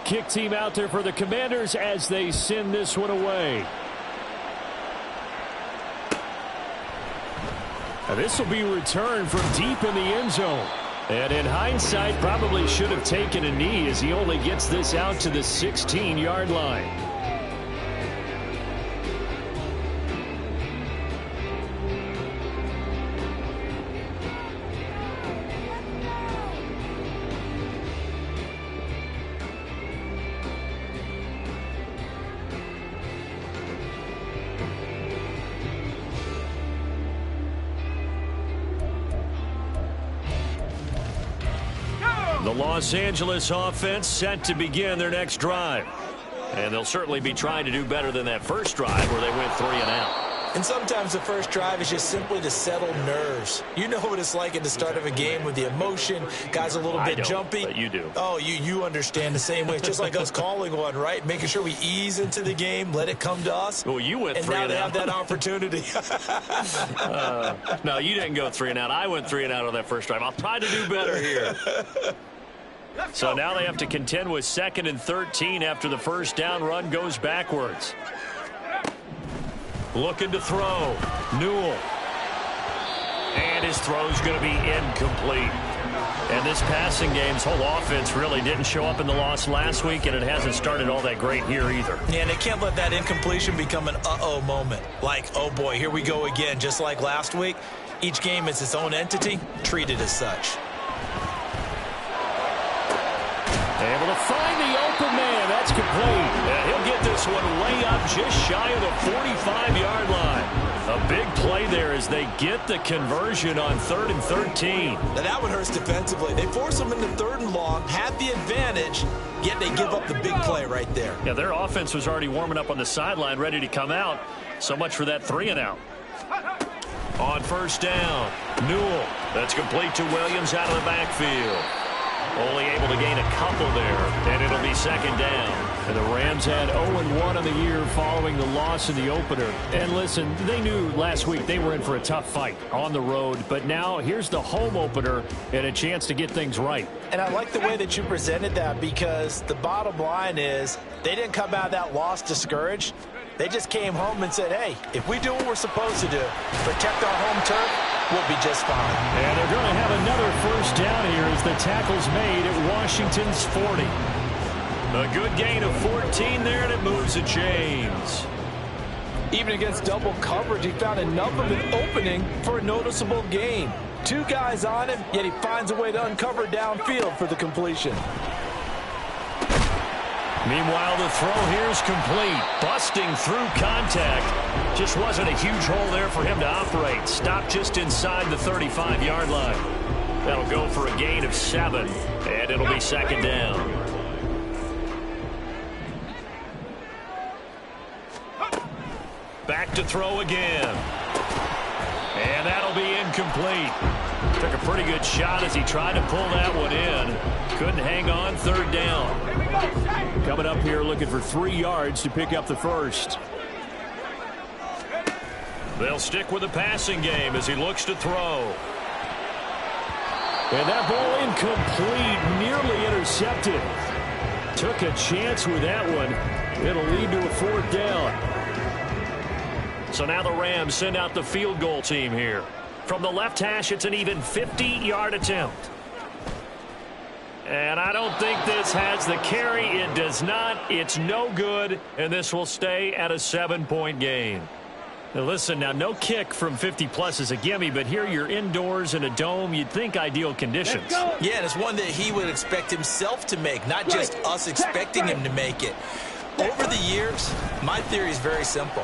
kick team out there for the Commanders as they send this one away. Now this will be returned from deep in the end zone. And in hindsight, probably should have taken a knee as he only gets this out to the 16-yard line. The Los Angeles offense set to begin their next drive. And they'll certainly be trying to do better than that first drive where they went 3 and out. And sometimes the first drive is just simply to settle nerves. You know what it's like at the start of a game with the emotion. Guys a little bit jumpy. But you do. Oh, you understand the same way. It's just like us calling one, right? Making sure we ease into the game, let it come to us. Well, you went 3 and out. And now they have that opportunity. No, you didn't go 3 and out. I went 3 and out on that first drive. I'll try to do better here. So now they have to contend with 2nd and 13 after the first down run goes backwards. Looking to throw. Newell. And his throw's going to be incomplete. And this passing game's whole offense really didn't show up in the loss last week, and it hasn't started all that great here either. Yeah, and they can't let that incompletion become an uh-oh moment. Like, oh boy, here we go again, just like last week. Each game is its own entity, treated as such. Able to find the open man. That's complete. And he'll get this one way up just shy of the 45-yard line. A big play there as they get the conversion on 3rd and 13. Now that one hurts defensively. They force them into 3rd and long, had the advantage, yet they give up the big play right there. Yeah, their offense was already warming up on the sideline, ready to come out. So much for that 3 and out. On first down, Newell. That's complete to Williams out of the backfield. Only able to gain a couple there, and it'll be 2nd down. And the Rams had 0-1 on the year following the loss in the opener. And listen, they knew last week they were in for a tough fight on the road, but now here's the home opener and a chance to get things right. And I like the way that you presented that, because the bottom line is they didn't come out of that loss discouraged. They just came home and said, hey, if we do what we're supposed to do, protect our home turf, we'll be just fine. And they're going to have another first down here as the tackle's made at Washington's 40. A good gain of 14 there, and it moves the chains. Even against double coverage, he found enough of an opening for a noticeable gain. 2 guys on him, yet he finds a way to uncover downfield for the completion. Meanwhile, the throw here is complete. Busting through contact. Just wasn't a huge hole there for him to operate. Stopped just inside the 35-yard line. That'll go for a gain of 7, and it'll be 2nd down. Back to throw again. And that'll be incomplete. Took a pretty good shot as he tried to pull that one in. Couldn't hang on. 3rd down. Coming up here looking for 3 yards to pick up the first. They'll stick with the passing game as he looks to throw. And that ball incomplete, nearly intercepted. Took a chance with that one. It'll lead to a 4th down. So now the Rams send out the field goal team here. From the left hash, it's an even 50-yard attempt. And I don't think this has the carry. It does not. It's no good, and this will stay at a 7-point game. Now listen, now no kick from 50-plus is a gimme, but here you're indoors in a dome. You'd think ideal conditions. Yeah, and it's one that he would expect himself to make, not just us expecting him to make it. Over the years, my theory is very simple.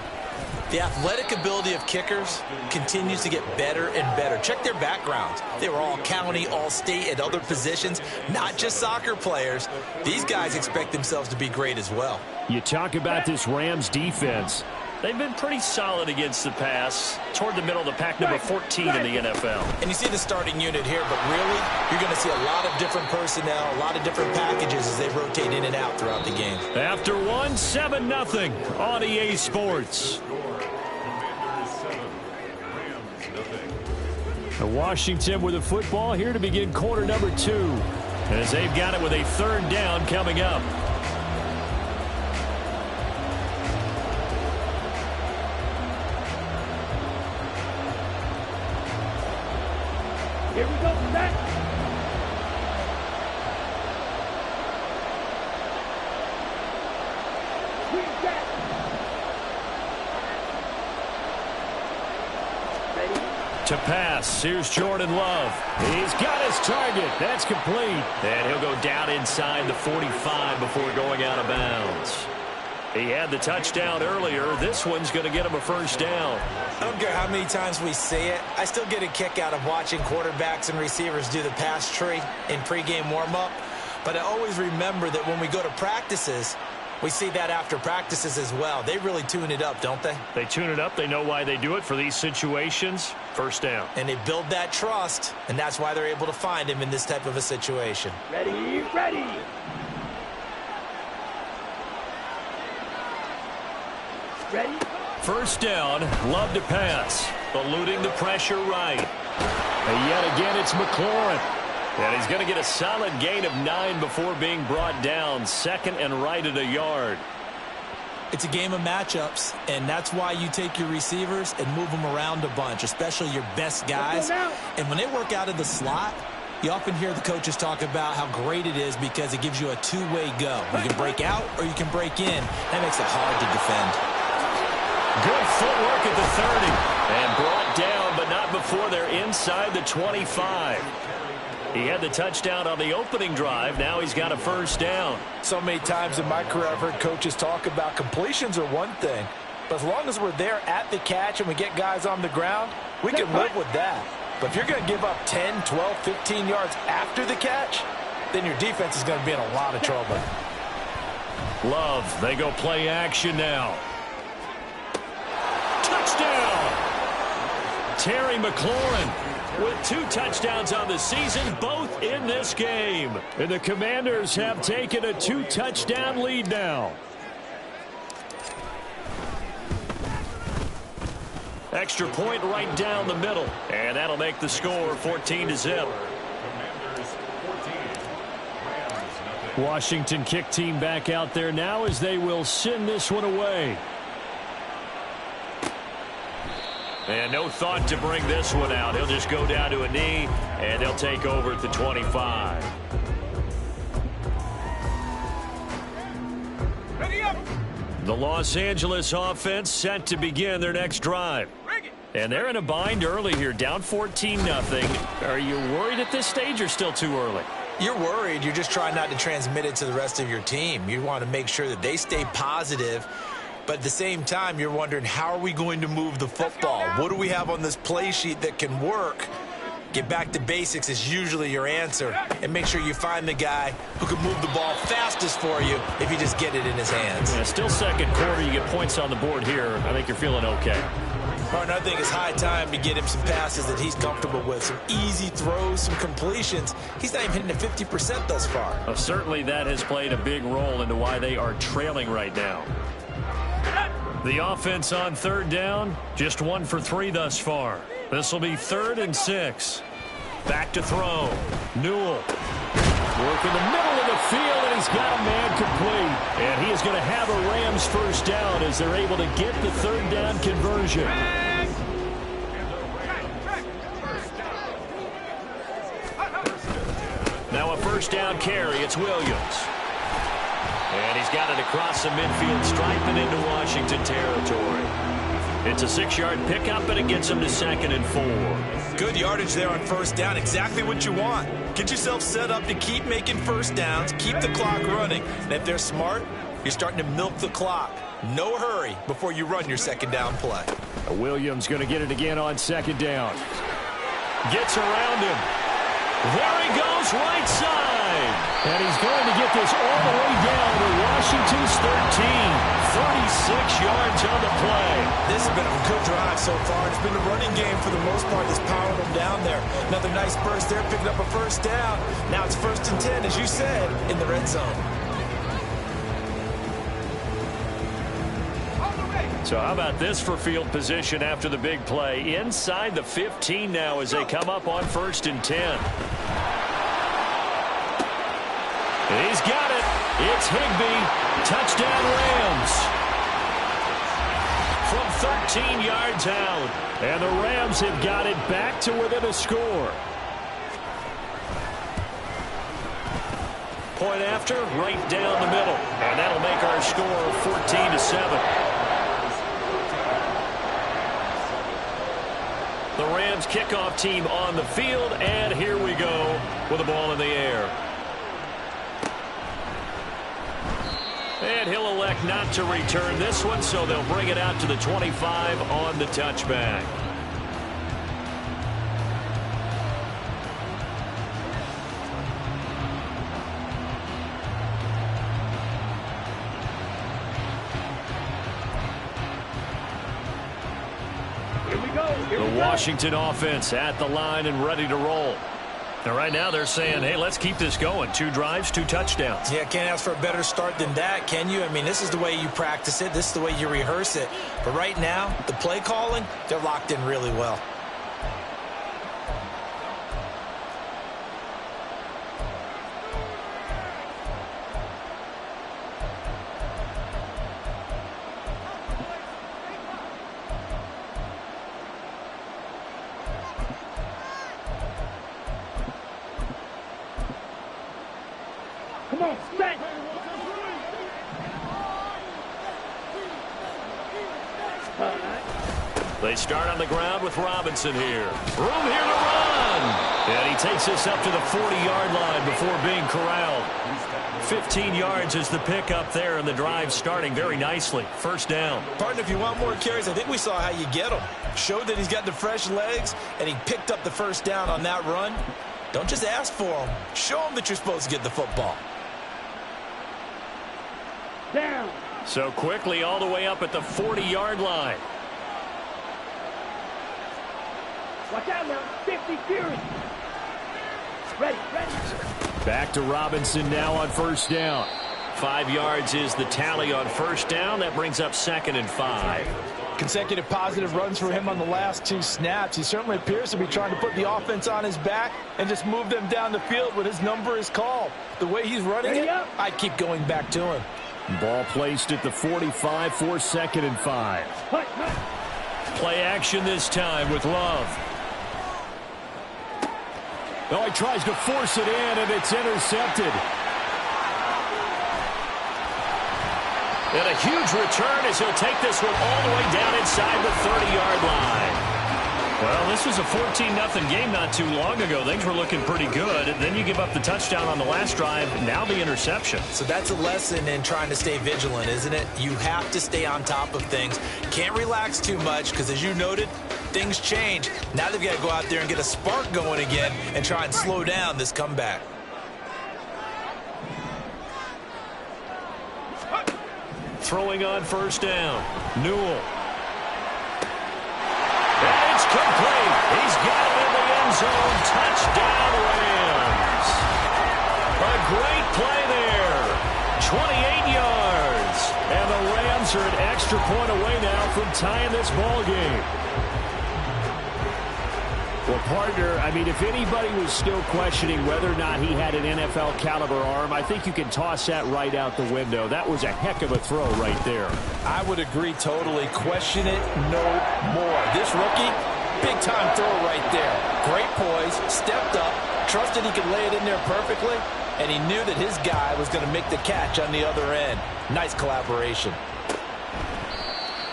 The athletic ability of kickers continues to get better and better. Check their backgrounds. They were all county, all state, at other positions, not just soccer players. These guys expect themselves to be great as well. You talk about this Rams defense. They've been pretty solid against the pass, toward the middle of the pack, number 14 in the NFL. And you see the starting unit here, but really, you're going to see a lot of different personnel, a lot of different packages as they rotate in and out throughout the game. After 7-0 on EA Sports. Washington with the football here to begin quarter number 2. As they've got it with a 3rd down coming up. To pass, here's Jordan Love. He's got his target. That's complete. And he'll go down inside the 45 before going out of bounds. He had the touchdown earlier. This one's going to get him a first down. I don't care how many times we see it. I still get a kick out of watching quarterbacks and receivers do the pass tree in pregame warm-up. But I always remember that when we go to practices, we see that after practices as well. They really tune it up, don't they? They tune it up. They know why they do it for these situations. First down. And they build that trust, and that's why they're able to find him in this type of a situation. Ready, ready. Ready. First down, Love to pass. Eluding the pressure right. And yet again, it's McLaurin. And he's going to get a solid gain of 9 before being brought down. Second and right at a yard. It's a game of matchups, and that's why you take your receivers and move them around a bunch, especially your best guys. And when they work out of the slot, you often hear the coaches talk about how great it is because it gives you a two-way go. You can break out or you can break in. That makes it hard to defend. Good footwork at the 30. And brought down, but not before they're inside the 25. He had the touchdown on the opening drive. Now he's got a first down. So many times in my career I've heard coaches talk about completions are one thing. But as long as we're there at the catch and we get guys on the ground, we can live with that. But if you're going to give up 10, 12, 15 yards after the catch, then your defense is going to be in a lot of trouble. Love, they go play action now. Touchdown! Terry McLaurin with 2 touchdowns on the season, both in this game. And the Commanders have taken a 2-touchdown lead now. Extra point right down the middle. And that'll make the score 14-0. Washington kick team back out there now as they will send this one away. And no thought to bring this one out. He'll just go down to a knee, and they'll take over at the 25. Ready up. The Los Angeles offense set to begin their next drive. And they're in a bind early here, down 14-0. Are you worried at this stage or still too early? You're worried. You're just trying not to transmit it to the rest of your team. You want to make sure that they stay positive. But at the same time, you're wondering, how are we going to move the football? What do we have on this play sheet that can work? Get back to basics is usually your answer. And make sure you find the guy who can move the ball fastest for you if you just get it in his hands. Yeah, still second quarter. You get points on the board here. I think you're feeling okay. Martin, I think it's high time to get him some passes that he's comfortable with. Some easy throws, some completions. He's not even hitting the 50% thus far. Well, certainly that has played a big role into why they are trailing right now. The offense on third down, just 1 for 3 thus far. This will be 3rd and 6. Back to throw. Newell. Work in the middle of the field, and he's got a man complete. And he is going to have a Rams first down as they're able to get the 3rd down conversion. Now a first down carry. It's Williams. And he's got it across the midfield stripe and into Washington territory. It's a 6-yard pickup, and it gets him to 2nd and 4. Good yardage there on first down. Exactly what you want. Get yourself set up to keep making first downs, keep the clock running. And if they're smart, you're starting to milk the clock. No hurry before you run your 2nd down play. Williams going to get it again on 2nd down. Gets around him. There he goes, right side. And he's going to get this all the way down to Washington's 13. 36 yards on the play. This has been a good drive so far. It's been a running game for the most part that's powering them down there. Another nice burst there, picking up a first down. Now it's 1st and 10, as you said, in the red zone. So how about this for field position after the big play? Inside the 15 now as they come up on 1st and 10. He's got it. It's Higbee. Touchdown Rams. From 13 yards out. And the Rams have got it back to within a score. Point after, right down the middle. And that'll make our score 14-7. The Rams kickoff team on the field, and here we go with the ball in the air. And he'll elect not to return this one, so they'll bring it out to the 25 on the touchback. The Washington offense at the line and ready to roll. Now, right now, they're saying, hey, let's keep this going. 2 drives, 2 touchdowns. Yeah, can't ask for a better start than that, can you? I mean, this is the way you practice it. This is the way you rehearse it. But right now, the play calling, they're locked in really well. Come on, set. They start on the ground with Robinson here. Room here to run. And he takes this up to the 40-yard line before being corralled. 15 yards is the pickup there, and the drive starting very nicely. First down. Partner, if you want more carries, I think we saw how you get him. Showed that he's got the fresh legs, and he picked up the first down on that run. Don't just ask for him. Show him that you're supposed to get the football. Down. So quickly all the way up at the 40-yard line. Watch out now. 50 Fury. Ready. Back to Robinson now on first down. 5 yards is the tally on first down. That brings up 2nd and 5. Consecutive positive runs for him on the last 2 snaps. He certainly appears to be trying to put the offense on his back and just move them down the field when his number is called. The way he's running it, I'd keep going back to him. Ball placed at the 45 for 2nd and 5. Play action this time with Love. Oh, he tries to force it in, and it's intercepted. And a huge return as he'll take this one all the way down inside the 30-yard line. Well, this was a 14-0 game not too long ago. Things were looking pretty good. Then you give up the touchdown on the last drive. Now the interception. So that's a lesson in trying to stay vigilant, isn't it? You have to stay on top of things. Can't relax too much because, as you noted, things change. Now they've got to go out there and get a spark going again and try and slow down this comeback. Throwing on first down. Newell. And it's complete. He's got it in the end zone. Touchdown, Rams. A great play there. 28 yards. And the Rams are an extra point away now from tying this ball game. Well, partner, I mean, if anybody was still questioning whether or not he had an NFL caliber arm, I think you can toss that right out the window. That was a heck of a throw right there. I would agree totally. Question it no more. This rookie, big-time throw right there. Great poise, stepped up, trusted he could lay it in there perfectly, and he knew that his guy was going to make the catch on the other end. Nice collaboration.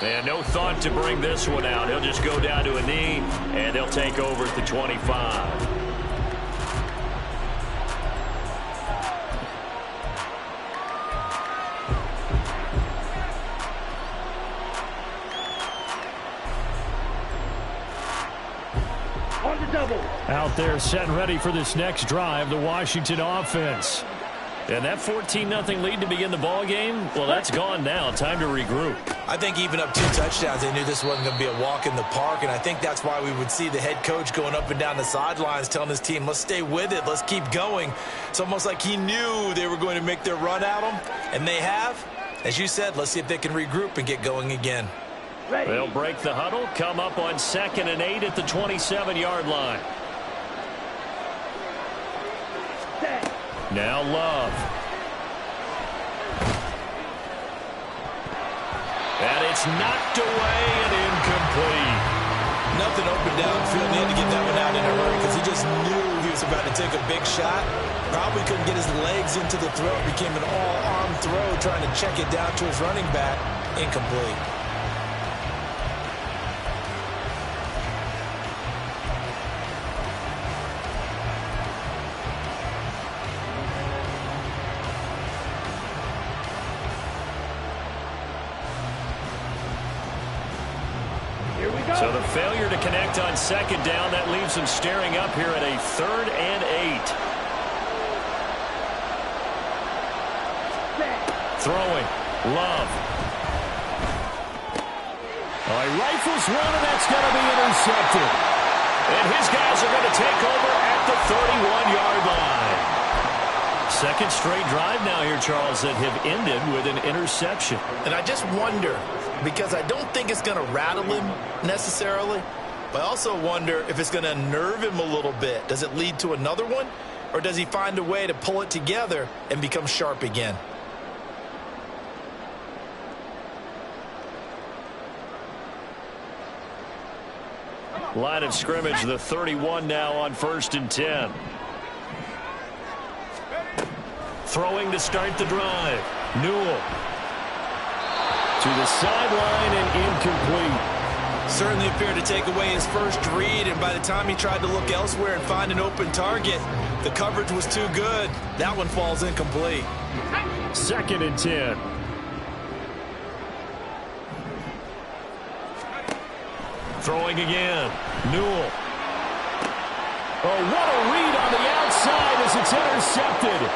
And no thought to bring this one out. He'll just go down to a knee, and they'll take over at the 25. On the double. Out there set and ready for this next drive, the Washington offense. And that 14-0 lead to begin the ball game, well, that's gone now. Time to regroup. I think even up 2 touchdowns, they knew this wasn't going to be a walk in the park, and I think that's why we would see the head coach going up and down the sidelines telling his team, let's stay with it, let's keep going. It's almost like he knew they were going to make their run at him, and they have. As you said, let's see if they can regroup and get going again. Ready. They'll break the huddle, come up on 2nd and 8 at the 27-yard line. Set. Now Love. And it's knocked away and incomplete. Nothing open downfield. He had to get that one out in a hurry because he just knew he was about to take a big shot. Probably couldn't get his legs into the throw. It became an all-arm throw trying to check it down to his running back. Incomplete. So the failure to connect on second down, that leaves them staring up here at a 3rd and 8. Throwing. Love. He rifles one, and that's going to be intercepted. And his guys are going to take over at the 31-yard line. Second straight drive now here, Charles, that have ended with an interception. And I just wonder, because I don't think it's going to rattle him necessarily, but I also wonder if it's going to nerve him a little bit. Does it lead to another one, or does he find a way to pull it together and become sharp again? Line of scrimmage, the 31 now on 1st and 10. Throwing to start the drive. Newell. To the sideline and incomplete. Certainly appeared to take away his first read, and by the time he tried to look elsewhere and find an open target, the coverage was too good. That one falls incomplete. 2nd and 10. Throwing again. Newell. Oh, what a read on the outside as it's intercepted.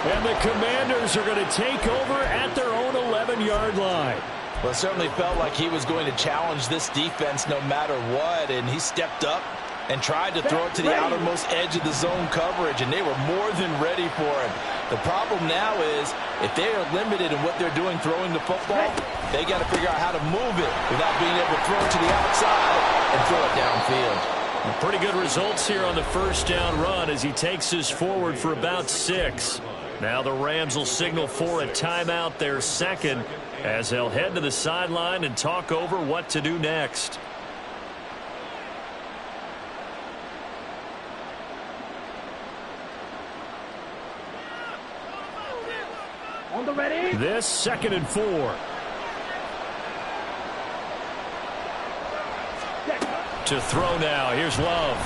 And the Commanders are going to take over at their own 11-yard line. Well, it certainly felt like he was going to challenge this defense no matter what, and he stepped up and tried to throw it to the outermost edge of the zone coverage, and they were more than ready for it. The problem now is if they are limited in what they're doing throwing the football, they got to figure out how to move it without being able to throw it to the outside and throw it downfield. Pretty good results here on the first down run as he takes us forward for about 6. Now the Rams will signal for a timeout, their second, as they'll head to the sideline and talk over what to do next. On the ready. This 2nd and 4. To throw now. Here's Love.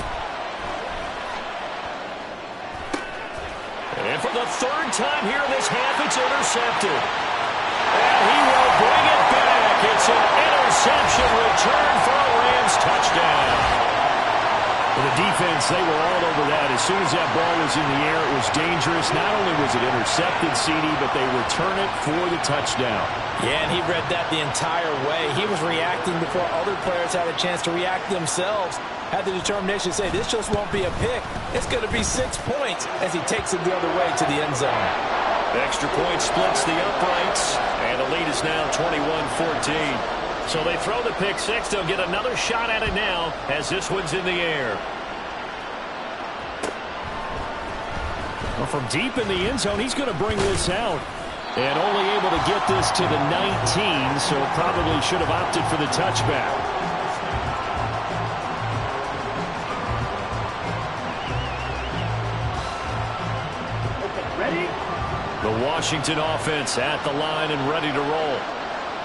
And for the 3rd time here in this half, it's intercepted. And he will bring it back. It's an interception return for a Rams touchdown. For the defense, they were all over that. As soon as that ball was in the air, it was dangerous. Not only was it intercepted, CD, but they return it for the touchdown. Yeah, and he read that the entire way. He was reacting before other players had a chance to react themselves. Had the determination to say, this just won't be a pick. It's going to be 6 points as he takes it the other way to the end zone. The extra point splits the uprights, and the lead is now 21-14. So they throw the pick 6. They'll get another shot at it now as this one's in the air. Well, from deep in the end zone, he's going to bring this out. And only able to get this to the 19, so probably should have opted for the touchback. Ready? The Washington offense at the line and ready to roll.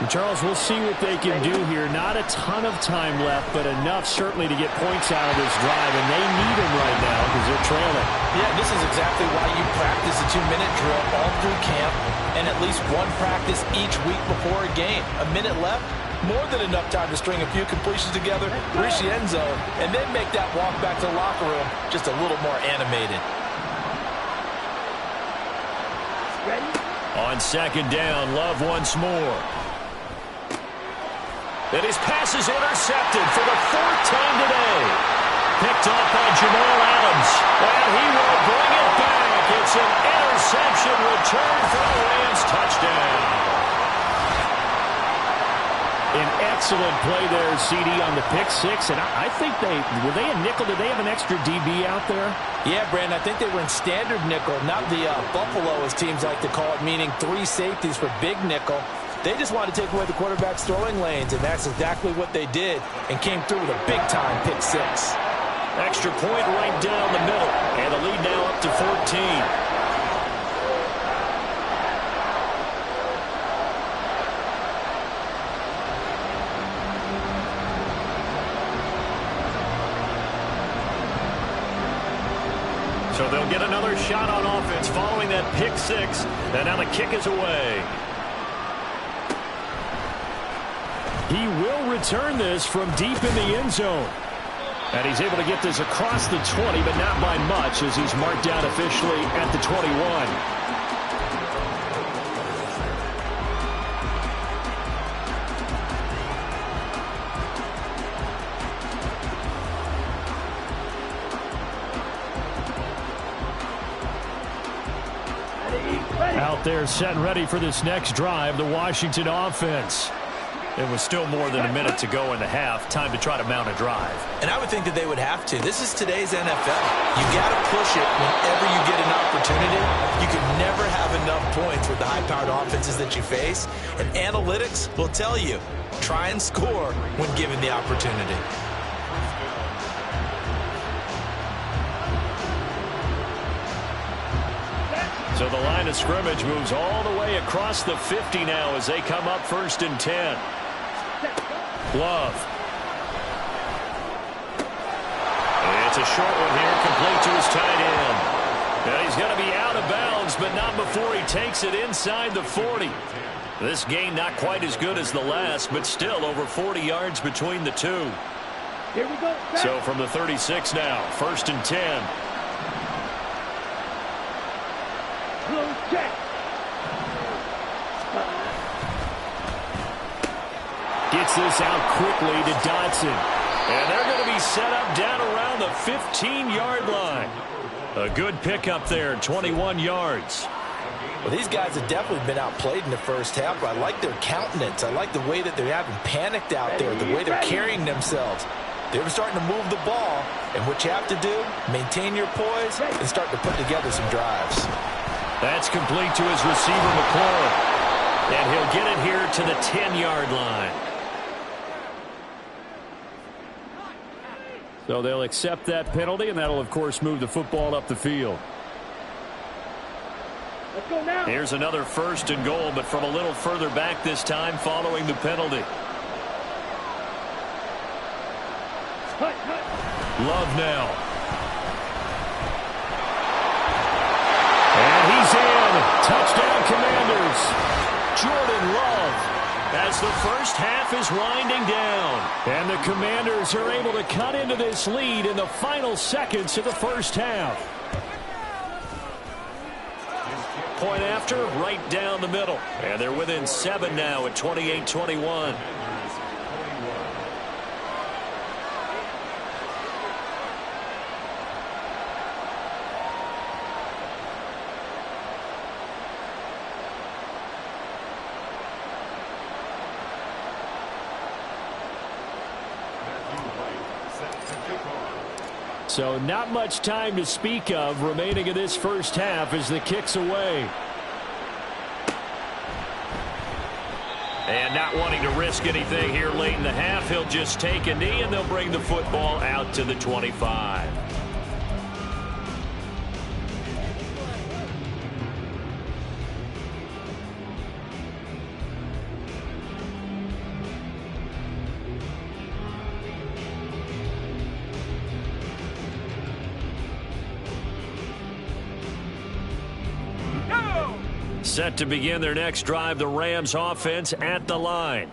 And Charles, we'll see what they can do here. Not a ton of time left, but enough certainly to get points out of this drive, and they need them right now because they're trailing. Yeah, this is exactly why you practice a 2-minute drill all through camp and at least one practice each week before a game. A minute left, more than enough time to string a few completions together, reach the end zone, and then make that walk back to the locker room just a little more animated. Ready? On 2nd down, Love once more. And his pass is intercepted for the 4th time today. Picked off by Jamal Adams. And he will bring it back. It's an interception return for a Rams touchdown. An excellent play there, CD, on the pick 6. And I think were they a nickel? Did they have an extra DB out there? Yeah, Brandon, I think they were in standard nickel, not the Buffalo, as teams like to call it, meaning 3 safeties for big nickel. They just wanted to take away the quarterback's throwing lanes, and that's exactly what they did and came through with a big-time pick 6. Extra point right down the middle, and the lead now up to 14. So they'll get another shot on offense following that pick 6, and now the kick is away. He will return this from deep in the end zone. And he's able to get this across the 20, but not by much as he's marked down officially at the 21. Out there set and ready for this next drive, the Washington offense. It was still more than a minute to go in the half. Time to try to mount a drive. And I would think that they would have to. This is today's NFL. You got to push it whenever you get an opportunity. You can never have enough points with the high-powered offenses that you face. And analytics will tell you, try and score when given the opportunity. So the line of scrimmage moves all the way across the 50 now as they come up 1st and 10. Love. It's a short one here, complete to his tight end. And he's going to be out of bounds, but not before he takes it inside the 40. This gain not quite as good as the last, but still over 40 yards between the two. Here we go. So from the 36 now, 1st and 10. Close check. Gets this out quickly to Dotson. And they're going to be set up down around the 15-yard line. A good pickup there, 21 yards. Well, these guys have definitely been outplayed in the first half, but I like their countenance. I like the way that they haven't panicked out there, the way they're carrying themselves. They're starting to move the ball, and what you have to do, maintain your poise and start to put together some drives. That's complete to his receiver, McLaurin. And he'll get it here to the 10-yard line. So they'll accept that penalty, and that'll, of course, move the football up the field. Let's go now. Here's another 1st and goal, but from a little further back this time following the penalty. Love now. And he's in. Touchdown, Commanders. Jordan Love. As the first half is winding down. And the Commanders are able to cut into this lead in the final seconds of the first half. Point after, right down the middle. And they're within 7 now at 28-21. So not much time to speak of remaining in this first half as the kick's away. And not wanting to risk anything here late in the half, he'll just take a knee and they'll bring the football out to the 25. Set to begin their next drive, the Rams offense at the line.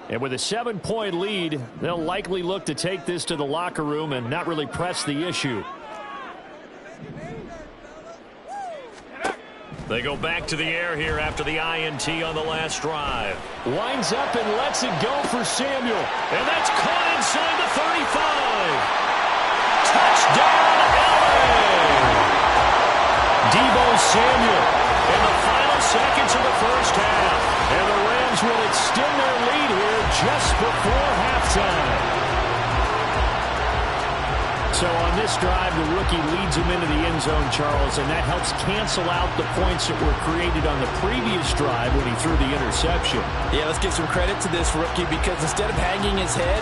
And with a 7-point lead, they'll likely look to take this to the locker room and not really press the issue. They go back to the air here after the INT on the last drive. Winds up and lets it go for Samuel. And that's caught inside the 35. Touchdown, LA! Deebo Samuel in the final seconds of the first half. And the Rams will extend their lead here just before halftime. So on this drive, the rookie leads him into the end zone, Charles, and that helps cancel out the points that were created on the previous drive when he threw the interception. Yeah, let's give some credit to this rookie because instead of hanging his head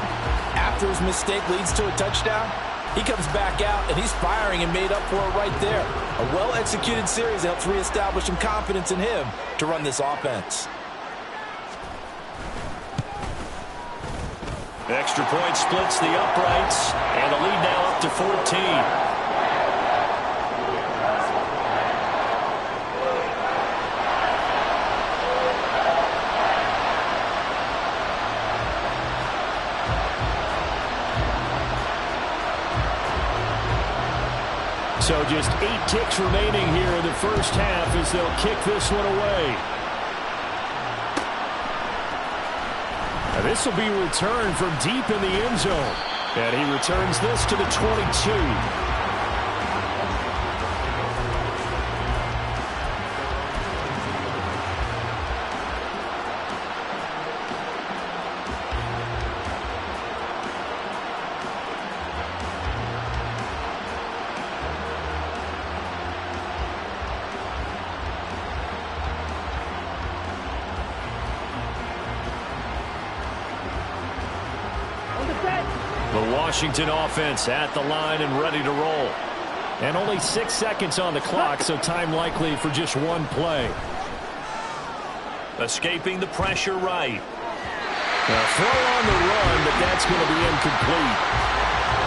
after his mistake leads to a touchdown, he comes back out and he's firing and made up for it right there. A well-executed series helps reestablish some confidence in him to run this offense. Extra point splits the uprights, and the lead now up to 14. So just 8 ticks remaining here in the first half as they'll kick this one away. Now this will be returned from deep in the end zone. And he returns this to the 22. The Washington offense at the line and ready to roll. And only 6 seconds on the clock, so time likely for just one play. Escaping the pressure right. Now throw on the run, but that's going to be incomplete.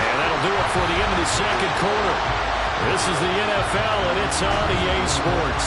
And that'll do it for the end of the second quarter. This is the NFL, and it's on EA Sports.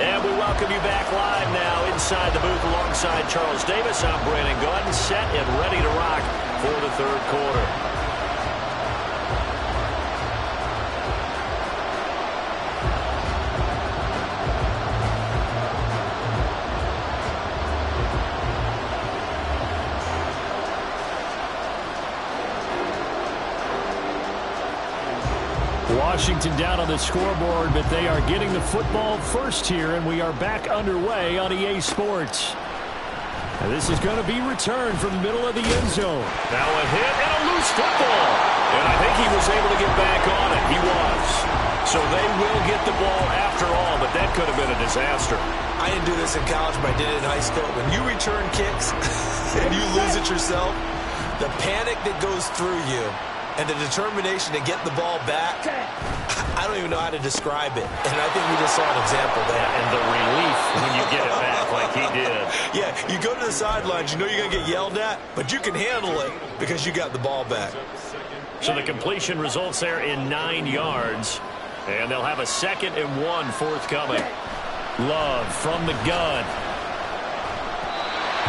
And we welcome you back live now inside the booth alongside Charles Davis. I'm Brandon Gaudin, set and ready to rock for the third quarter. Washington down on the scoreboard, but they are getting the football first here, and we are back underway on EA Sports. And this is going to be returned from the middle of the end zone. Now a hit and a loose football. And I think he was able to get back on it. He was. So they will get the ball after all, but that could have been a disaster. I didn't do this in college, but I did it in high school. When you return kicks and you lose it yourself, the panic that goes through you and the determination to get the ball back, I don't even know how to describe it. And I think we just saw an example there. And the relief when you get it back like he did. Yeah, you go to the sidelines, you know you're going to get yelled at, but you can handle it because you got the ball back. So the completion results there in 9 yards. And they'll have a 2nd and 1 forthcoming. Love from the gun.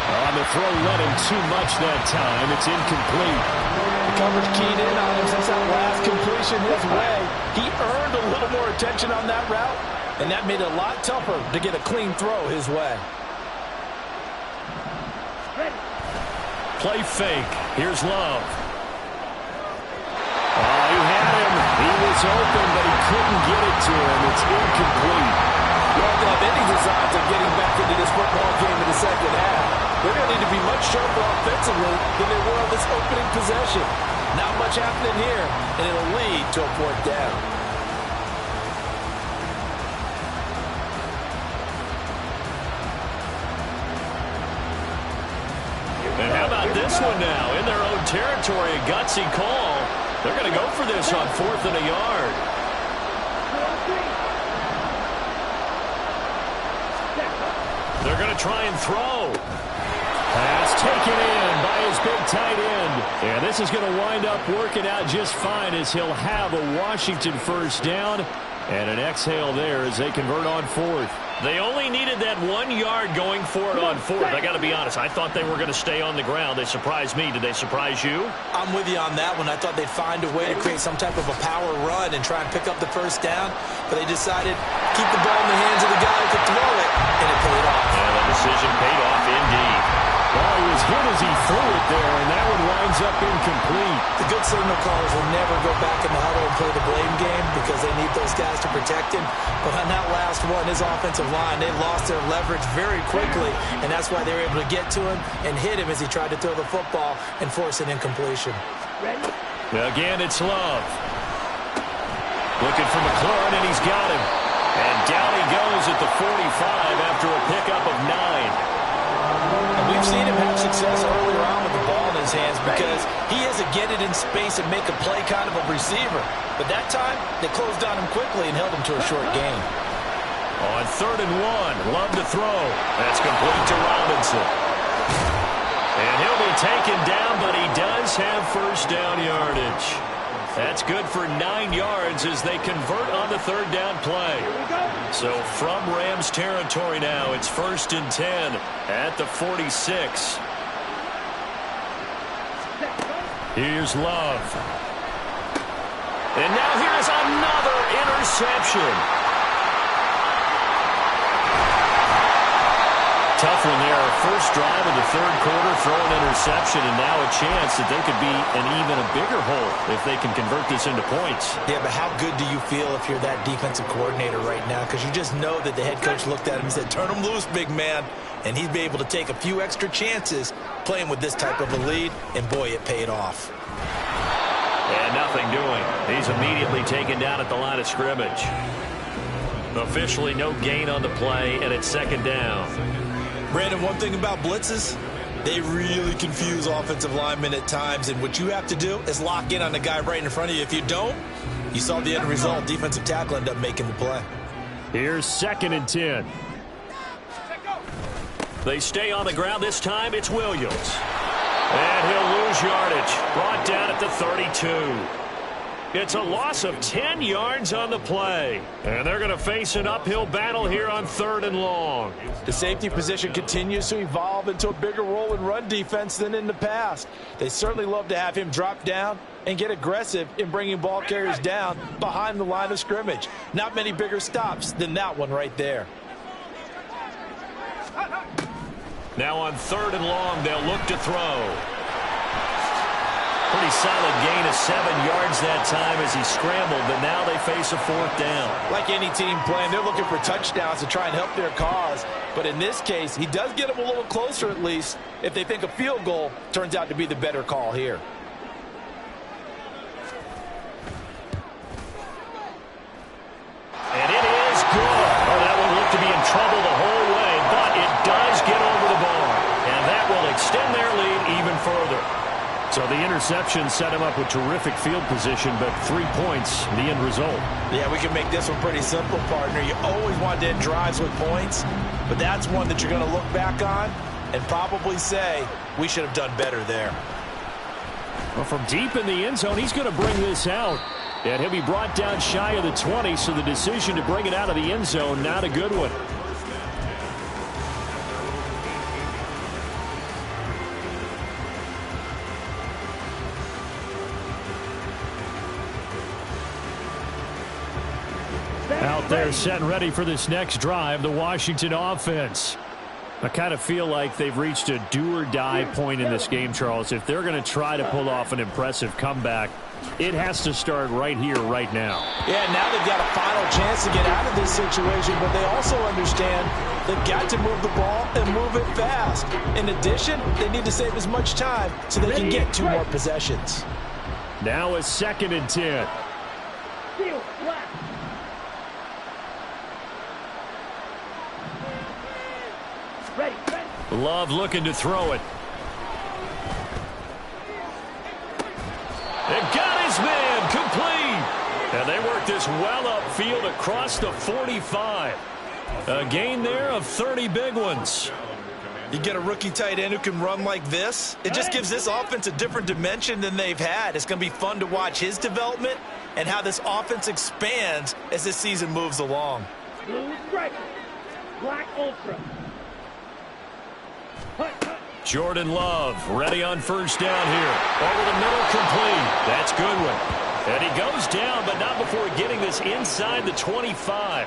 On the throw, led him too much that time. It's incomplete. The coverage keyed in on him since that last completion his way. He earned a little more attention on that route, and that made it a lot tougher to get a clean throw his way. Play fake. Here's Love. Oh, he had him. He was open, but he couldn't get it to him. It's incomplete. You don't have any designs of getting back into this football game in the second half. They're going to need to be much sharper offensively than they were on this opening possession. Not much happening here, and it'll lead to a 4th down. And how about this one now? In their own territory, a gutsy call. They're going to go for this on 4th and a yard. They're going to try and throw. Pass taken in by his big tight end. And this is going to wind up working out just fine as he'll have a Washington first down. And an exhale there as they convert on 4th. They only needed that 1 yard going for it on 4th. I got to be honest. I thought they were going to stay on the ground. They surprised me. Did they surprise you? I'm with you on that one. I thought they'd find a way to create some type of a power run and try and pick up the first down. But they decided keep the ball in the hands of the guy who could throw it, and it paid off. And the decision paid off indeed. Well, he was hit as he threw it there, and that one winds up incomplete. The good signal callers will never go back in the huddle and play the blame game because they need those guys to protect him. But on that last one, his offensive line, they lost their leverage very quickly, and that's why they were able to get to him and hit him as he tried to throw the football and force an incompletion. Again, it's Love. Looking for McLaurin, and he's got him. And down he goes at the 45 after a pickup of 9. And we've We've seen him have success earlier on with the ball in his hands because he is a get it in space and make a play kind of a receiver. But that time, they closed on him quickly and held him to a short gain. On 3rd and 1, Love to throw. That's complete to Robinson. And he'll be taken down, but he does have first down yardage. That's good for 9 yards as they convert on the 3rd down play. So from Rams territory now, it's 1st and 10 at the 46. Here's Love. And now here's another interception. Tough one there. First drive of the 3rd quarter, throw an interception, and now a chance that they could be in even a bigger hole if they can convert this into points. Yeah, but how good do you feel if you're that defensive coordinator right now? Because you just know that the head coach looked at him and said, turn him loose, big man. And he'd be able to take a few extra chances playing with this type of a lead, and boy, it paid off. And nothing doing. He's immediately taken down at the line of scrimmage. Officially no gain on the play, and it's 2nd down. Brandon, one thing about blitzes, they really confuse offensive linemen at times, and what you have to do is lock in on the guy right in front of you. If you don't, you saw the end result. Defensive tackle ended up making the play. Here's 2nd and 10. They stay on the ground. This time it's Williams. And he'll lose yardage. Brought down at the 32. It's a loss of 10 yards on the play. And they're going to face an uphill battle here on 3rd and long. The safety position continues to evolve into a bigger role in run defense than in the past. They certainly love to have him drop down and get aggressive in bringing ball carriers down behind the line of scrimmage. Not many bigger stops than that one right there. Now on 3rd and long, they'll look to throw. Pretty solid gain of 7 yards that time as he scrambled, but now they face a 4th down. Like any team playing, they're looking for touchdowns to try and help their cause. But in this case, he does get them a little closer at least if they think a field goal turns out to be the better call here. And it is good. Oh, that one looked to be in trouble the whole way, but it does get over the bar. And that will extend their lead even further. So the interception set him up with terrific field position, but 3 points, the end result. Yeah, we can make this one pretty simple, partner. You always want to end drives with points, but that's one that you're going to look back on and probably say, we should have done better there. Well, from deep in the end zone, he's going to bring this out. And he'll be brought down shy of the 20, so the decision to bring it out of the end zone, not a good one. Out there set and ready for this next drive, the Washington offense. I kind of feel like they've reached a do-or-die point in this game, Charles. If they're going to try to pull off an impressive comeback, it has to start right here, right now. Yeah, now they've got a final chance to get out of this situation, but they also understand they've got to move the ball and move it fast. In addition, they need to save as much time so they can get 2 more possessions. Now a 2nd and 10. Love looking to throw it. And got his man complete. And they work this well upfield across the 45. A gain there of 30 big ones. You get a rookie tight end who can run like this, it just gives this offense a different dimension than they've had. It's going to be fun to watch his development and how this offense expands as this season moves along. Blue striker, black ultra. Jordan Love ready on 1st down here. Over the middle, complete. That's Goodwin. And he goes down, but not before getting this inside the 25.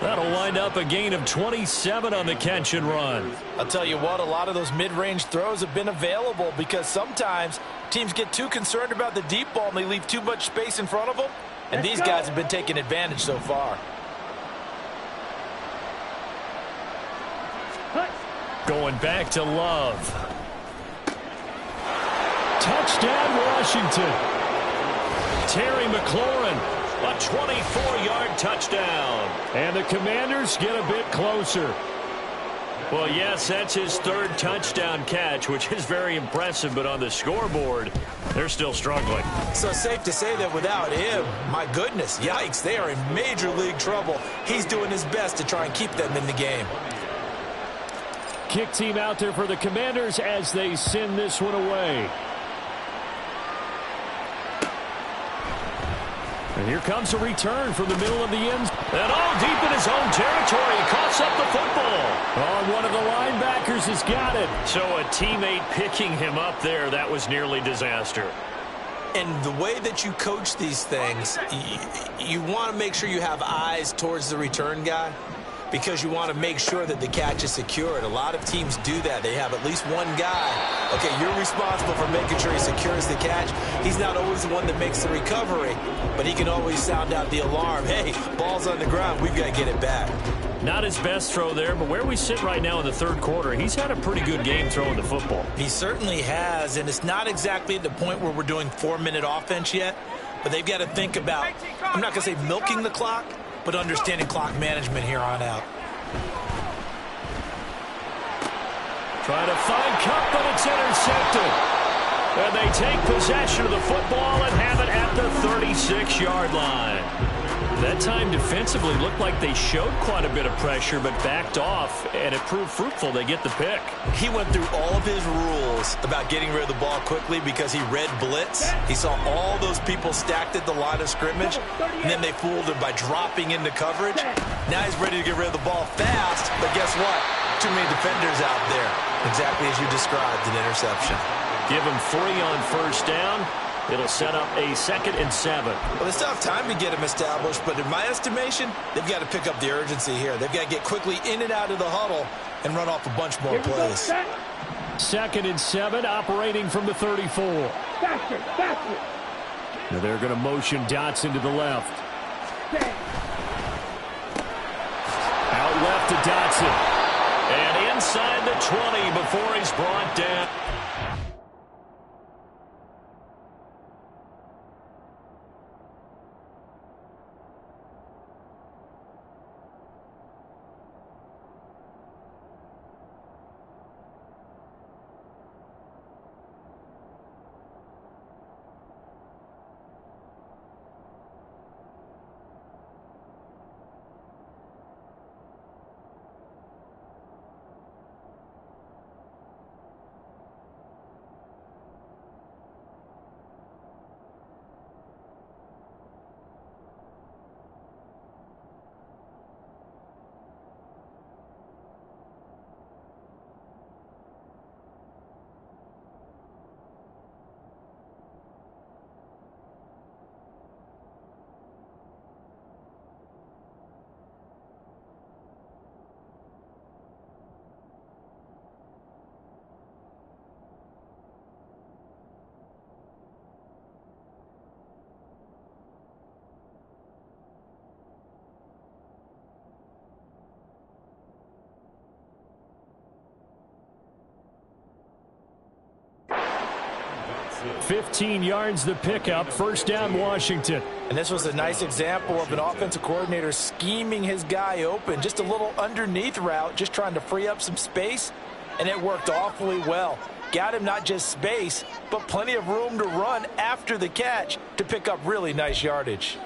That'll wind up a gain of 27 on the catch and run. I'll tell you what, a lot of those mid-range throws have been available because sometimes teams get too concerned about the deep ball and they leave too much space in front of them. And these guys have been taking advantage so far. Going back to Love. Touchdown, Washington. Terry McLaurin, a 24-yard touchdown. And the Commanders get a bit closer. Well, yes, that's his third touchdown catch, which is very impressive, but on the scoreboard, they're still struggling. So safe to say that without him, my goodness, yikes, they are in major league trouble. He's doing his best to try and keep them in the game. Kick team out there for the Commanders as they send this one away. And here comes a return from the middle of the end. And all deep in his own territory. He coughs up the football. Oh, one of the linebackers has got it. So a teammate picking him up there, that was nearly disaster. And the way that you coach these things, you want to make sure you have eyes towards the return guy, because you want to make sure that the catch is secured. A lot of teams do that. They have at least one guy. Okay, you're responsible for making sure he secures the catch. He's not always the one that makes the recovery, but he can always sound out the alarm. Hey, ball's on the ground. We've got to get it back. Not his best throw there, but where we sit right now in the third quarter, he's had a pretty good game throwing the football. He certainly has, and it's not exactly at the point where we're doing 4-minute offense yet, but they've got to think about, I'm not going to say milking the clock, but understanding clock management here on out. Trying to find Cup, but it's intercepted. And they take possession of the football and have it at the 36-yard line. That time defensively looked like they showed quite a bit of pressure, but backed off, and it proved fruitful. They get the pick. He went through all of his rules about getting rid of the ball quickly because he read blitz. He saw all those people stacked at the line of scrimmage, and then they fooled him by dropping into coverage. Now he's ready to get rid of the ball fast, but guess what? Too many defenders out there. Exactly as you described, an interception. Give him 3 on first down. It'll set up a 2nd and 7. Well, they still have time to get him established, but in my estimation, they've got to pick up the urgency here. They've got to get quickly in and out of the huddle and run off a bunch more plays. 2nd and 7, operating from the 34. Faster, faster. Now they're going to motion Dotson to the left. Out left to Dotson. And inside the 20 before he's brought down. $15 yards the pickup. First down, Washington. And this was a nice example of an offensive coordinator scheming his guy open. Just a little underneath route, just trying to free up some space, and it worked awfully well. Got him not just space, but plenty of room to run after the catch to pick up really nice yardage.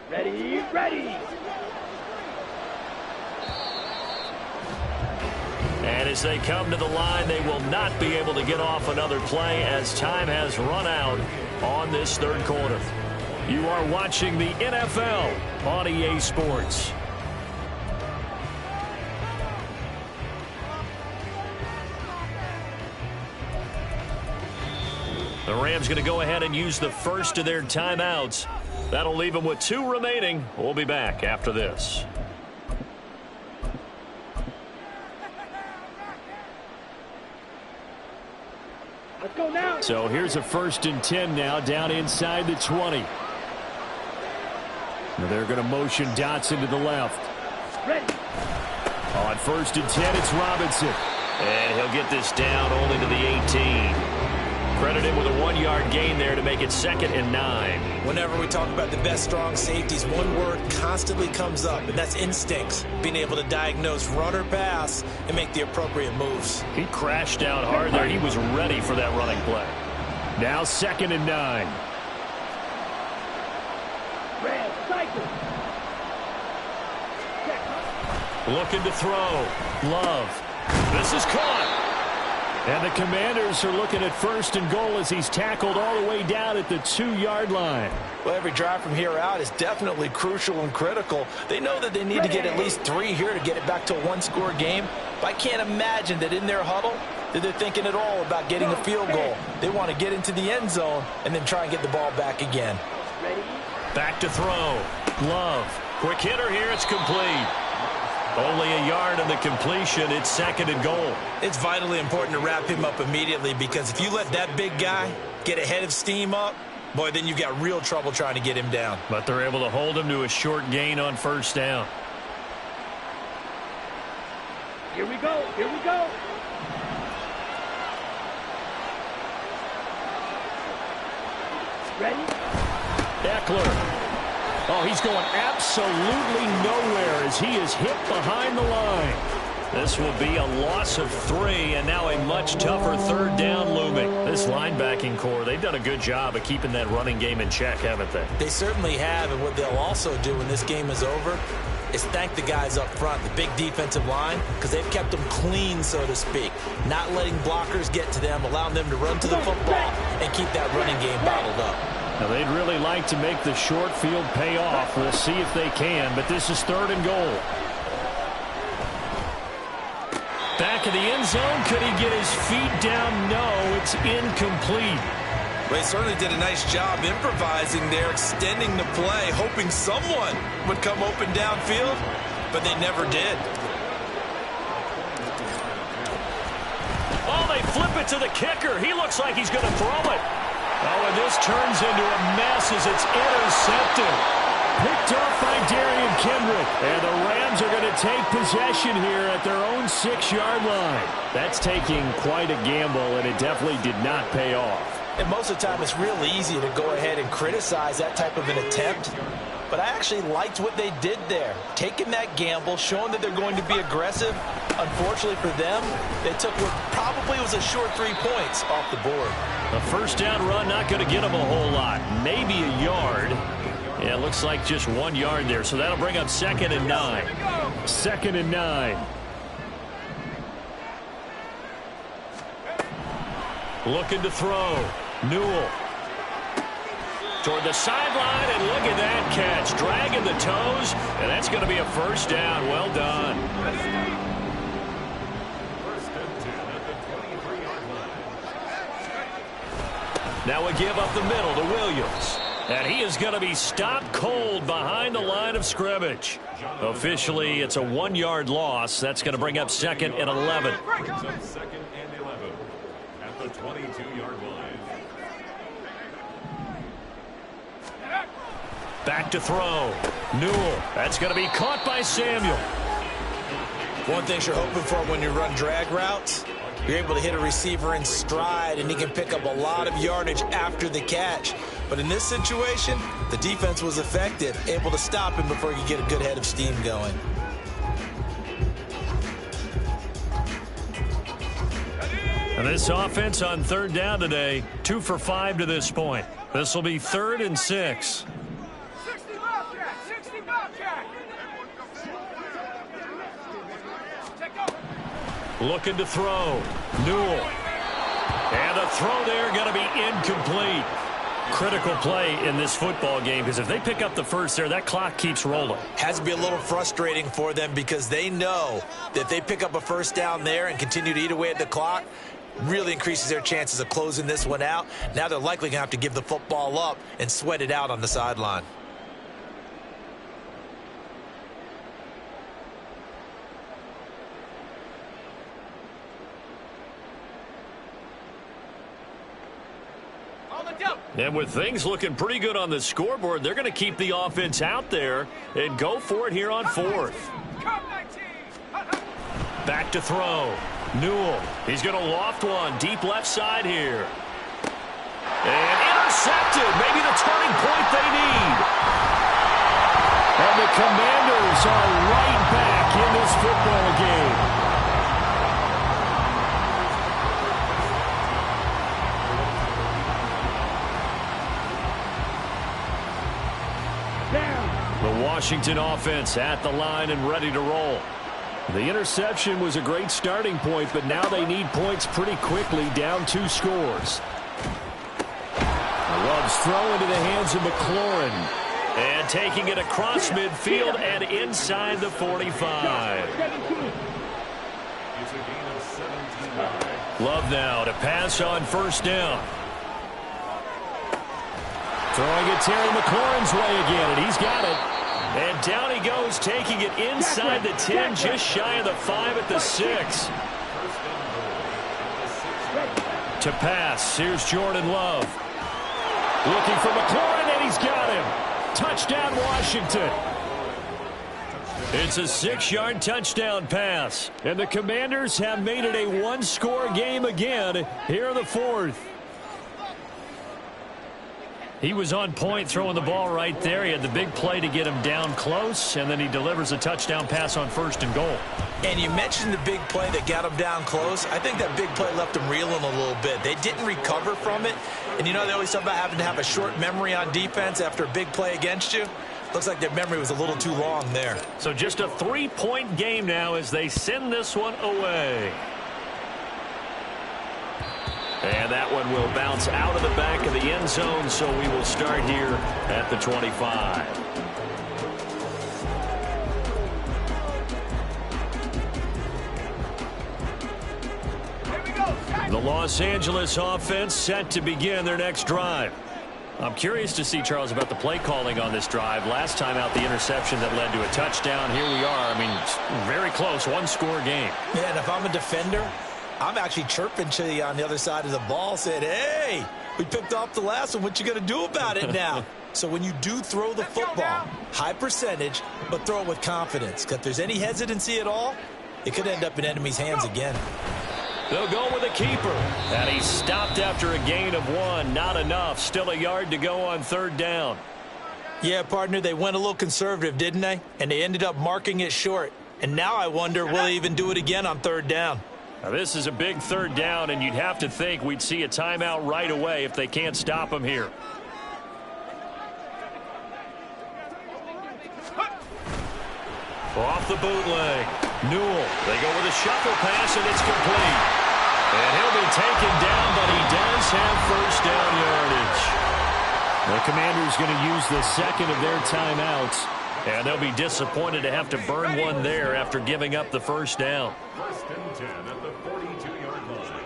Ready, ready. And as they come to the line, they will not be able to get off another play as time has run out on this third quarter. You are watching the NFL on EA Sports. The Rams going to go ahead and use the first of their timeouts. That'll leave them with 2 remaining. We'll be back after this. Let's go now. So here's a 1st and 10 now, down inside the 20. Now they're going to motion Dotson to the left. Ready. On 1st and 10, it's Robinson. And he'll get this down only to the 18. Credit him with a 1-yard gain there to make it 2nd and 9. Whenever we talk about the best strong safeties, one word constantly comes up, and that's instincts. Being able to diagnose run or pass and make the appropriate moves. He crashed down hard there. He was ready for that running play. Now 2nd and 9. Red, cycle. Looking to throw. Love. This is caught. And the Commanders are looking at 1st and goal as he's tackled all the way down at the 2-yard line. Well, every drive from here out is definitely crucial and critical. They know that they need to get at least 3 here to get it back to a one-score game. But I can't imagine that in their huddle that they're thinking at all about getting a field goal. They want to get into the end zone and then try and get the ball back again. Back to throw. Love. Quick hitter here. It's complete. Only a yard on the completion. It's 2nd and goal. It's vitally important to wrap him up immediately, because if you let that big guy get a head of steam up, boy, then you've got real trouble trying to get him down. But they're able to hold him to a short gain on 1st down. Here we go. Here we go. Ready? Eckler. Oh, he's going absolutely nowhere as he is hit behind the line. This will be a loss of 3, and now a much tougher 3rd down looming. This linebacking core, they've done a good job of keeping that running game in check, haven't they? They certainly have, and what they'll also do when this game is over is thank the guys up front, the big defensive line, because they've kept them clean, so to speak. Not letting blockers get to them, allowing them to run to the football and keep that running game bottled up. Now, they'd really like to make the short field pay off. We'll see if they can, but this is 3rd and goal. Back of the end zone. Could he get his feet down? No, it's incomplete. They certainly did a nice job improvising there, extending the play, hoping someone would come open downfield, but they never did. Oh, they flip it to the kicker. He looks like he's going to throw it. Oh, and this turns into a mess as it's intercepted. Picked off by Darian Kendrick. And the Rams are going to take possession here at their own 6-yard line. That's taking quite a gamble, and it definitely did not pay off. And most of the time, it's real easy to go ahead and criticize that type of an attempt. But I actually liked what they did there. Taking that gamble, showing that they're going to be aggressive. Unfortunately for them, they took what probably was a short 3 points off the board. A 1st down run, not going to get them a whole lot. Maybe a yard. Yeah, it looks like just 1 yard there. So that'll bring up 2nd and 9. 2nd and 9. Looking to throw. Newell. Toward the sideline, and look at that catch. Dragging the toes, and that's going to be a 1st down. Well done. Now a give up the middle to Williams. And he is going to be stopped cold behind the line of scrimmage. Officially, it's a 1-yard loss. That's going to bring up 2nd and 11. Brings up 2nd and 11 at the 22-yard line. Back to throw. Newell. That's going to be caught by Samuel. One thing you're hoping for when you run drag routes, you're able to hit a receiver in stride, and he can pick up a lot of yardage after the catch. But in this situation, the defense was effective, able to stop him before he could get a good head of steam going. And this offense on 3rd down today, 2 for 5 to this point. This will be 3rd and 6. 60 Bobcat! 60 Bobcat! Looking to throw. Newell. And a throw there going to be incomplete. Critical play in this football game, because if they pick up the 1st there, that clock keeps rolling. Has to be a little frustrating for them, because they know that if they pick up a 1st down there and continue to eat away at the clock, really increases their chances of closing this one out. Now they're likely going to have to give the football up and sweat it out on the sideline. And with things looking pretty good on the scoreboard, they're going to keep the offense out there and go for it here on 4th. Back to throw. Newell. He's going to loft one deep left side here. And intercepted. Maybe the turning point they need. And the Commanders are right back in this football game. The Washington offense at the line and ready to roll. The interception was a great starting point, but now they need points pretty quickly, down 2 scores. Love's throw into the hands of McLaurin. And taking it across midfield and inside the 45. It's a gain of 17. Love now to pass on first down. Throwing it Terry McLaurin's way again, and he's got it. And down he goes, taking it inside the 10, just shy of the 5 at the 6. To pass, here's Jordan Love. Looking for McLaurin, and he's got him. Touchdown, Washington. It's a 6-yard touchdown pass. And the Commanders have made it a 1-score game again here in the 4th. He was on point throwing the ball right there. He had the big play to get him down close, and then he delivers a touchdown pass on 1st and goal. And you mentioned the big play that got him down close. I think that big play left him reeling a little bit. They didn't recover from it. And you know, they always talk about having to have a short memory on defense after a big play against you. Looks like their memory was a little too long there. So just a 3-point game now as they send this one away. And that one will bounce out of the back of the end zone, so we will start here at the 25. The Los Angeles offense set to begin their next drive. I'm curious to see, Charles, about the play calling on this drive. Last time out, the interception that led to a touchdown. Here we are. I mean, very close, 1-score game. Yeah, and if I'm a defender, I'm actually chirping to you on the other side of the ball, saying, hey, we picked off the last one. What you going to do about it now? So when you do throw the football, high percentage, but throw it with confidence. Because if there's any hesitancy at all, it could end up in enemy's hands again. They'll go with a keeper. And he stopped after a gain of 1. Not enough. Still a yard to go on 3rd down. Yeah, partner, they went a little conservative, didn't they? And they ended up marking it short. And now I wonder, will they even do it again on 3rd down? Now, this is a big 3rd down, and you'd have to think we'd see a timeout right away if they can't stop him here. Off the bootleg. Newell. They go with a shuffle pass, and it's complete. And he'll be taken down, but he does have 1st down yardage. The Commanders going to use the second of their timeouts. And they'll be disappointed to have to burn one there after giving up the 1st down. 1st and 10 at the 42-yard line.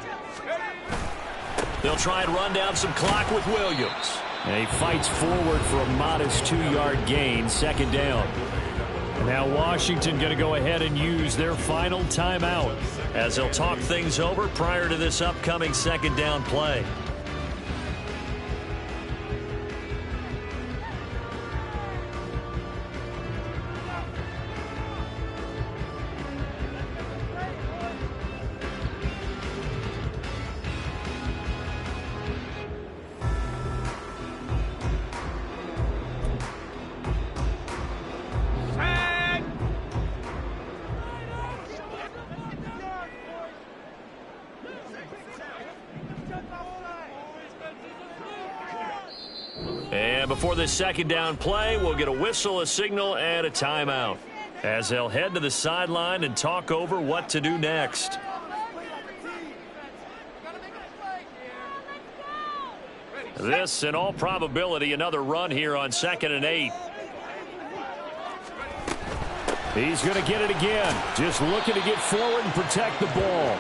They'll try and run down some clock with Williams. And he fights forward for a modest 2-yard gain, 2nd down. Now Washington going to go ahead and use their final timeout as they'll talk things over prior to this upcoming 2nd down play. And before this 2nd down play, we'll get a whistle, a signal, and a timeout as they'll head to the sideline and talk over what to do next. This, in all probability, another run here on 2nd and 8. He's going to get it again. Just looking to get forward and protect the ball.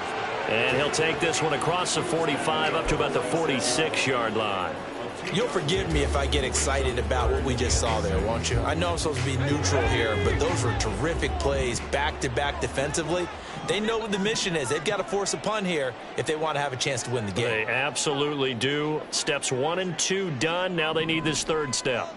And he'll take this one across the 45 up to about the 46-yard line. You'll forgive me if I get excited about what we just saw there, won't you? I know I'm supposed to be neutral here, but those were terrific plays back-to-back defensively. They know what the mission is. They've got to force a punt here if they want to have a chance to win the game. They absolutely do. Steps 1 and 2 done. Now they need this 3rd step.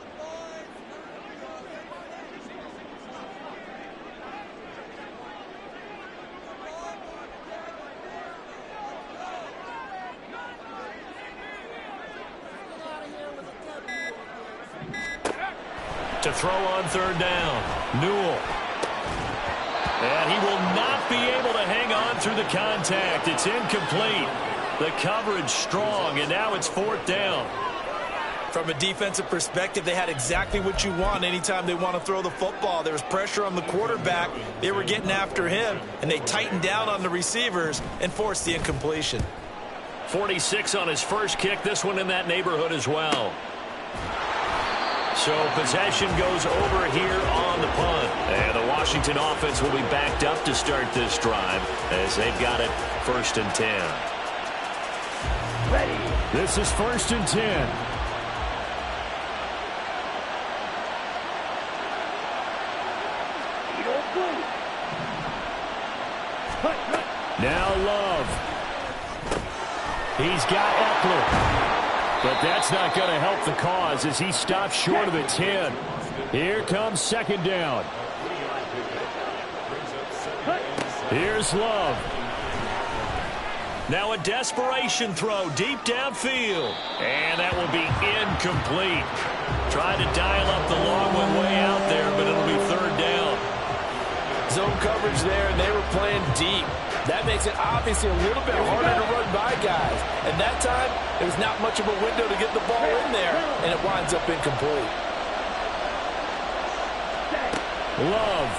To throw on third down. Newell. And he will not be able to hang on through the contact. It's incomplete. The coverage strong, and now it's fourth down. From a defensive perspective, they had exactly what you want anytime they want to throw the football. There was pressure on the quarterback. They were getting after him, and they tightened down on the receivers and forced the incompletion. 46 on his first kick. This one in that neighborhood as well. So possession goes over here on the punt. And the Washington offense will be backed up to start this drive as they've got it 1st and 10. Ready. This is 1st and 10. Now Love. He's got Eckler. But that's not going to help the cause as he stops short of the 10. Here comes 2nd down. Here's Love. Now a desperation throw deep downfield. And that will be incomplete. Tried to dial up the long one way out there, but it'll be 3rd down. Zone coverage there, and they were playing deep. That makes it obviously a little bit harder to run by guys. And that time, there was not much of a window to get the ball in there, and it winds up incomplete. Love.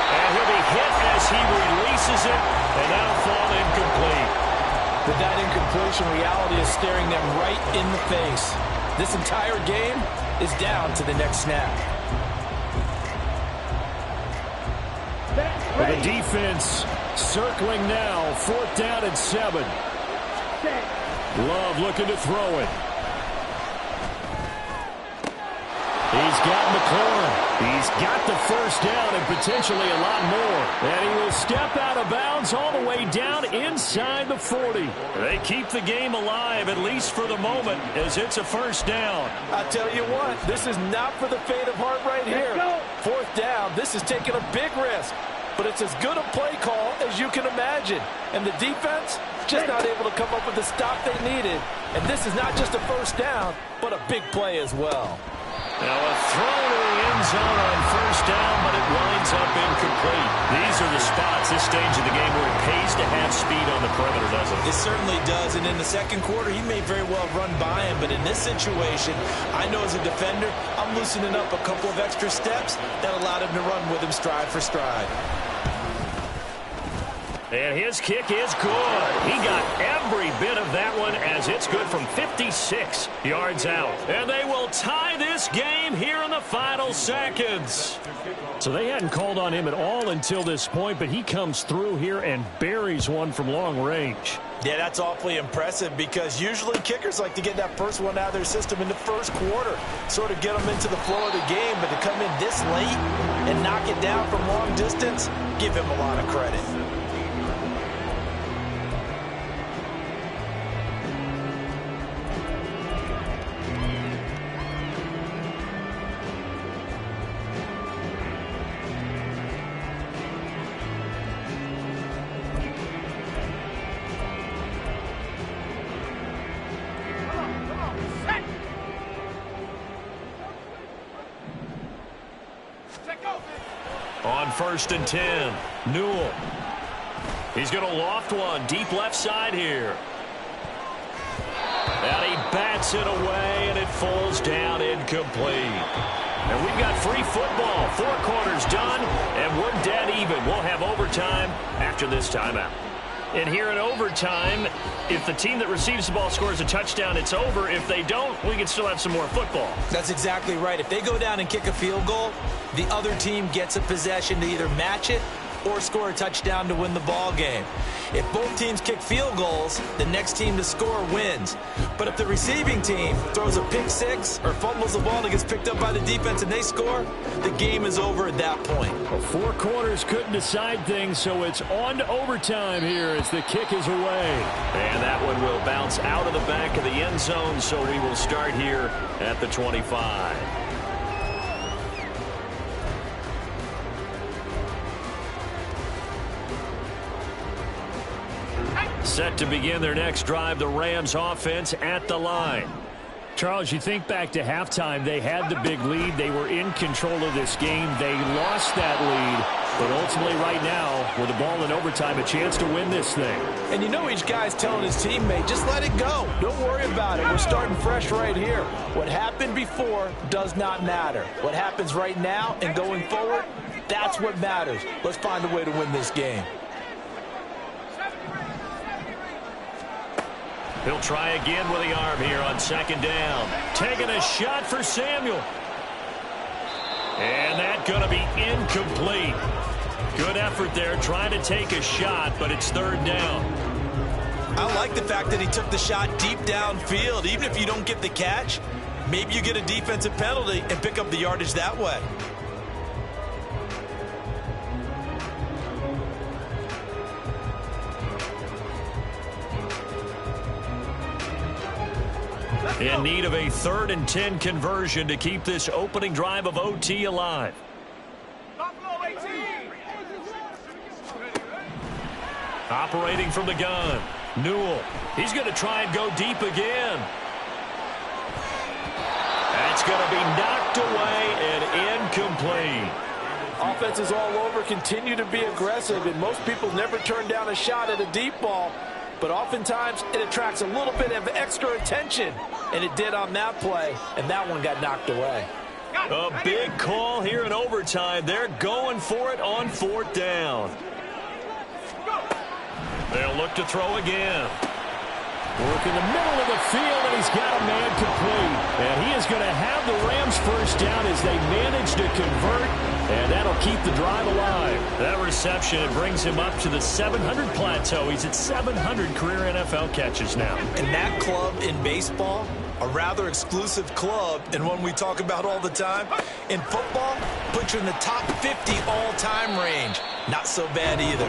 And he'll be hit as he releases it, and that'll fall incomplete. With that incompletion, reality is staring them right in the face. This entire game is down to the next snap. For the defense circling now, 4th down and 7. Love looking to throw it. He's got McLaurin. He's got the 1st down and potentially a lot more. And he will step out of bounds all the way down inside the 40. They keep the game alive, at least for the moment, as it's a 1st down. I tell you what, this is not for the faint of heart right here. 4th down, this is taking a big risk. But it's as good a play call as you can imagine. And the defense just not able to come up with the stop they needed. And this is not just a 1st down, but a big play as well. Now a throw to the end zone on 1st down, but it winds up incomplete. These are the spots, this stage of the game, where it pays to have speed on the perimeter, doesn't it? It certainly does, and in the 2nd quarter, he may very well run by him, but in this situation, I know as a defender, I'm loosening up a couple of extra steps that allowed him to run with him stride for stride. And his kick is good. He got every bit of that one as it's good from 56 yards out. And they will tie this game here in the final seconds. So they hadn't called on him at all until this point, but he comes through here and buries one from long range. Yeah, that's awfully impressive because usually kickers like to get that first one out of their system in the 1st quarter, sort of get them into the flow of the game, but to come in this late and knock it down from long distance, give him a lot of credit. On 1st and 10, Newell. He's going to loft one deep left side here. And he bats it away, and it falls down incomplete. And we've got free football. 4 quarters done, and we're dead even. We'll have overtime after this timeout. And here in overtime, if the team that receives the ball scores a touchdown, it's over. If they don't, we can still have some more football. That's exactly right. If they go down and kick a field goal, the other team gets a possession to either match it or score a touchdown to win the ball game. If both teams kick field goals, the next team to score wins. But if the receiving team throws a pick six or fumbles the ball that gets picked up by the defense and they score, the game is over at that point. Well, 4 quarters couldn't decide things, so it's on to overtime here as the kick is away. And that one will bounce out of the back of the end zone, so we will start here at the 25. Set to begin their next drive, the Rams offense at the line. Charles, you think back to halftime, they had the big lead. They were in control of this game. They lost that lead. But ultimately right now, with the ball in overtime, a chance to win this thing. And you know each guy's telling his teammate, just let it go. Don't worry about it. We're starting fresh right here. What happened before does not matter. What happens right now and going forward, that's what matters. Let's find a way to win this game. He'll try again with the arm here on second down. Taking a shot for Samuel. And that's going to be incomplete. Good effort there trying to take a shot, but it's third down. I like the fact that he took the shot deep downfield. Even if you don't get the catch, maybe you get a defensive penalty and pick up the yardage that way. In need of a 3rd and 10 conversion to keep this opening drive of OT alive. Operating from the gun. Newell. He's going to try and go deep again. That's going to be knocked away and incomplete. Offense is all over, continue to be aggressive, and most people never turn down a shot at a deep ball. But oftentimes, it attracts a little bit of extra attention. And it did on that play, and that one got knocked away. A big call here in overtime. They're going for it on 4th down. They'll look to throw again. Work in the middle of the field, and he's got a man complete. And he is going to have the Rams first down as they manage to convert, and that'll keep the drive alive. That reception, it brings him up to the 700 plateau. He's at 700 career NFL catches now. And that club in baseball, a rather exclusive club, and one we talk about all the time. In football, puts you in the top 50 all-time range. Not so bad either.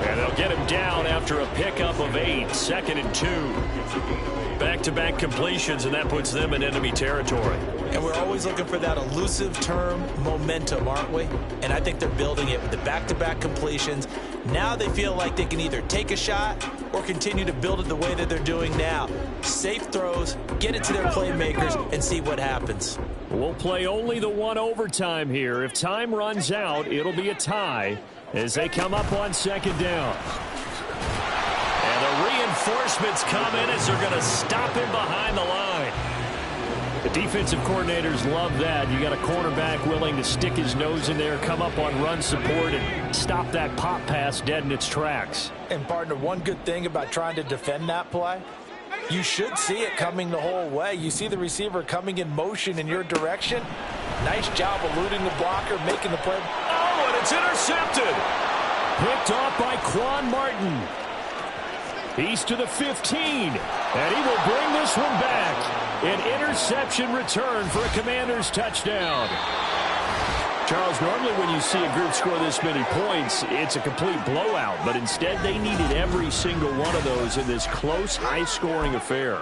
And they'll get him down after a pickup of 8, 2nd and 2. Back-to-back completions, and that puts them in enemy territory. And we're always looking for that elusive term, momentum, aren't we? And I think they're building it with the back-to-back completions. Now they feel like they can either take a shot or continue to build it the way that they're doing now. Safe throws, get it to their playmakers, and see what happens. We'll play only the one overtime here. If time runs out, it'll be a tie as they come up on second down. And the reinforcements come in as they're going to stop him behind the line. The defensive coordinators love that. You got a cornerback willing to stick his nose in there, come up on run support, and stop that pop pass dead in its tracks. And, partner, one good thing about trying to defend that play, you should see it coming the whole way. You see the receiver coming in motion in your direction. Nice job eluding the blocker, making the play. Oh, and it's intercepted. Picked off by Quan Martin. He's to the 15, and he will bring this one back. An interception return for a Commanders touchdown. Charles, normally when you see a group score this many points, it's a complete blowout. But instead, they needed every single one of those in this close, high-scoring affair.